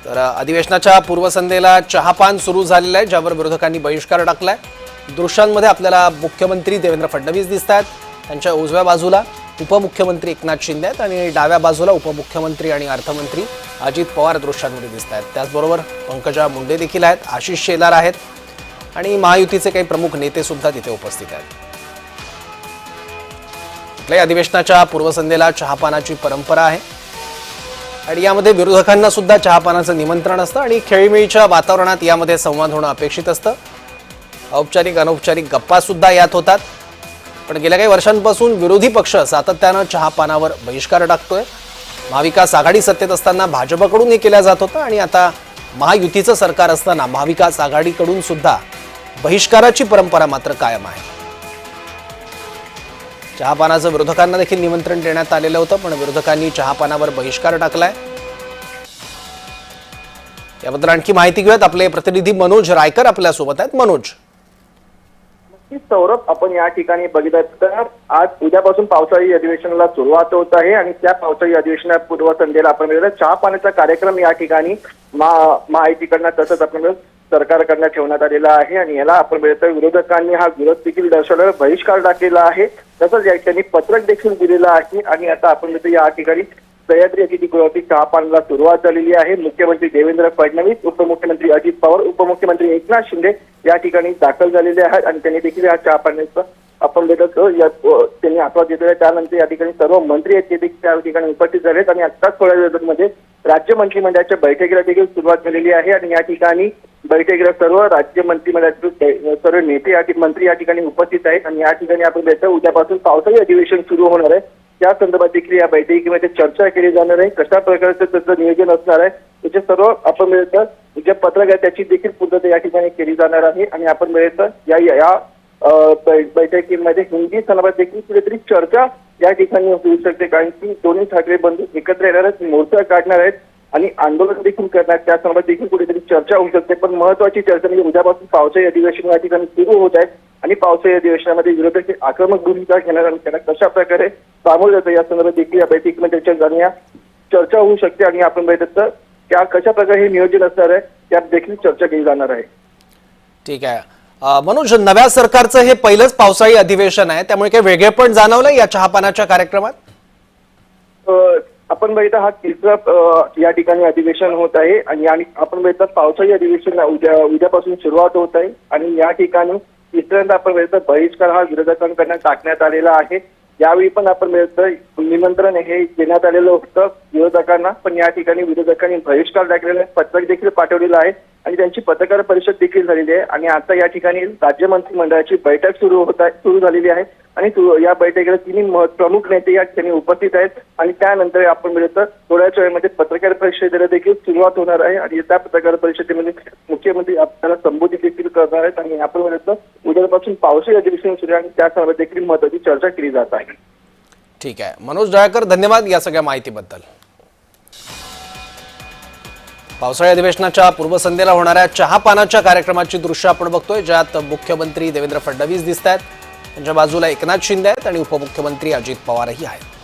तर अधिवेशनाच्या पूर्वसंध्येला चहापान सुरू झालेलं आहे, ज्यावर विरोधकांनी बहिष्कार टाकलाय। दृश्यांमध्ये आपल्याला मुख्यमंत्री देवेंद्र फडणवीस दिसतात, त्यांच्या उजव्या बाजूला उपमुख्यमंत्री एकनाथ शिंदे आहेत आणि डाव्या बाजूला उपमुख्यमंत्री आणि अर्थमंत्री अजित पवार दृश्यांमध्ये दिसतात। त्याचबरोबर पंकजा मुंडे देखील आहेत, आशिष शेलार आहेत आणि महायुतीचे काही प्रमुख नेते सुद्धा तिथे उपस्थित आहेत। आपल्या अधिवेशनाच्या पूर्वसंध्येला चहापानाची परंपरा आहे आणि यामध्ये विरोधकांना सुद्धा चहापानाचं निमंत्रण असतं आणि खेळीमेळीच्या वातावरणात यामध्ये संवाद होणं अपेक्षित असतं। औपचारिक अनौपचारिक गप्पा सुद्धा यात होतात, पण गेल्या काही वर्षांपासून विरोधी पक्ष सातत्यानं चहापानावर बहिष्कार टाकतोय। महाविकास आघाडी सत्तेत असताना भाजपकडून हे केलं जात होतं आणि आता महायुतीचं सरकार असताना महाविकास आघाडीकडून सुद्धा बहिष्काराची परंपरा मात्र कायम आहे। चहापानाचं विरोधकांना देखील निमंत्रण देण्यात आलेलं होतं, पण विरोधकांनी चहापानावर बहिष्कार टाकलाय। याबद्दल आणखी माहिती घेऊयात, आपले प्रतिनिधी मनोज रायकर आपल्या सोबत आहेत। मनोज, सौरभ, आपण या ठिकाणी बघितलं तर आज उद्यापासून पावसाळी अधिवेशनाला सुरुवात होत आहे आणि त्या पावसाळी अधिवेशना पूर्वसंध्येला आपण चहा पाण्याचा कार्यक्रम या ठिकाणी महायुतीकडनं तसंच आपण सरकारकडनं ठेवण्यात आलेला आहे आणि याला आपण विरोधकांनी हा विरोध देखील दर्शवला, बहिष्कार टाकलेला आहे। तसंच या ठिकाणी पत्रक देखील दिलेलं आहे आणि आता आपण या ठिकाणी सह्याद्री अतिथीगृहातील चहापानाला सुरुवात झालेली आहे। मुख्यमंत्री देवेंद्र फडणवीस, उपमुख्यमंत्री अजित पवार, उपमुख्यमंत्री एकनाथ शिंदे या ठिकाणी दाखल झालेले आहेत आणि त्यांनी देखील या चहापानाचं आपण त्यांनी आस्वाद घेतलेला आहे। त्यानंतर या ठिकाणी सर्व मंत्री आहेत ते देखील त्या ठिकाणी उपस्थित झाले आहेत आणि आत्ताच थोड्या वेळामध्ये राज्य मंत्रिमंडळाच्या बैठकीला देखील सुरुवात झालेली आहे आणि या ठिकाणी बैठकीला सर्व राज्य मंत्रिमंडळाचे सर्व नेते मंत्री या ठिकाणी उपस्थित आहेत आणि या ठिकाणी आपण उद्यापासून पावसाळी अधिवेशन सुरू होणार आहे। त्या संदर्भात देखील या बैठकीमध्ये चर्चा केली जाणार आहे, कशा प्रकारचं त्याचं नियोजन असणार आहे, त्याचे सर्व आपण जे पत्रक आहे त्याची देखील पूर्तता या ठिकाणी केली जाणार आहे आणि आपण या बैठकीमध्ये हिंदी संदर्भात देखील कुठेतरी चर्चा या ठिकाणी होऊ शकते, कारण की दोन्ही ठाकरे बंधू एकत्र येणार आहेत, मोर्चा काढणार आहेत आणि आंदोलन देखील करणार, त्या संदर्भात देखील कुठेतरी चर्चा होऊ शकते। पण महत्वाची चर्चा म्हणजे उद्यापासून पावसाळी अधिवेशन या ठिकाणी सुरू होत आहे आणि पावसाळी अधिवेशनामध्ये विरोधक आक्रमक भूमिका घेणार आणि त्यांना कशा प्रकारे सामोरं जातं या संदर्भात देखील या बैठकीमध्ये चर्चा होऊ शकते आणि आपण बैठक त्या कशा प्रकारे हे नियोजन असणार आहे त्यात देखील चर्चा केली जाणार आहे। ठीक आहे मनोज, नव्या सरकारचं हे पहिलंच पावसाळी अधिवेशन आहे, त्यामुळे काही वेगळेपण जाणवलं या चहापानाच्या कार्यक्रमात? आपण बघितलं हा तिसरं या ठिकाणी अधिवेशन होत आहे आणि आपण बघितलं पावसाळी अधिवेशन उद्यापासून सुरुवात होत आहे आणि या ठिकाणी तिसऱ्यांदा आपण बघितलं बहिष्कार हा विरोधकांकडून टाकण्यात आलेला आहे। यावेळी पण आपण निमंत्रण हे देण्यात आलेलं होतं विरोधकांना, पण या ठिकाणी विरोधकांनी बहिष्कार टाकलेला आहे, पत्रक देखील पाठवलेलं आहे आणि त्यांची पत्रकार परिषद देखील झालेली आहे आणि आता या ठिकाणी राज्य मंत्रिमंडळाची बैठक सुरू झालेली आहे आणि या बैठकीला तिन्ही प्रमुख नेते या ठिकाणी उपस्थित आहेत आणि त्यानंतर आपण थोड्याच वेळामध्ये पत्रकार परिषदेला देखील सुरुवात होणार आहे आणि त्या पत्रकार परिषदेमध्ये मुख्यमंत्री आपल्याला संबोधित देखील करणार आहेत आणि आपण उद्यापासून पावसाळी अधिवेशन सुरू आहे आणि त्या संदर्भात देखील महत्त्वाची चर्चा केली जात आहे। ठीक आहे मनोज रायकर, धन्यवाद या सगळ्या माहितीबद्दल। पावसाळी अधिवेशनाच्या पूर्वसंध्येला होणाऱ्या चहापानाच्या कार्यक्रमाची दृश्य आपण बघतोय, ज्यात मुख्यमंत्री देवेंद्र फडणवीस दिसत आहेत, त्यांच्या बाजूला एकनाथ शिंदे आहेत आणि उपमुख्यमंत्री अजित पवारही आहेत।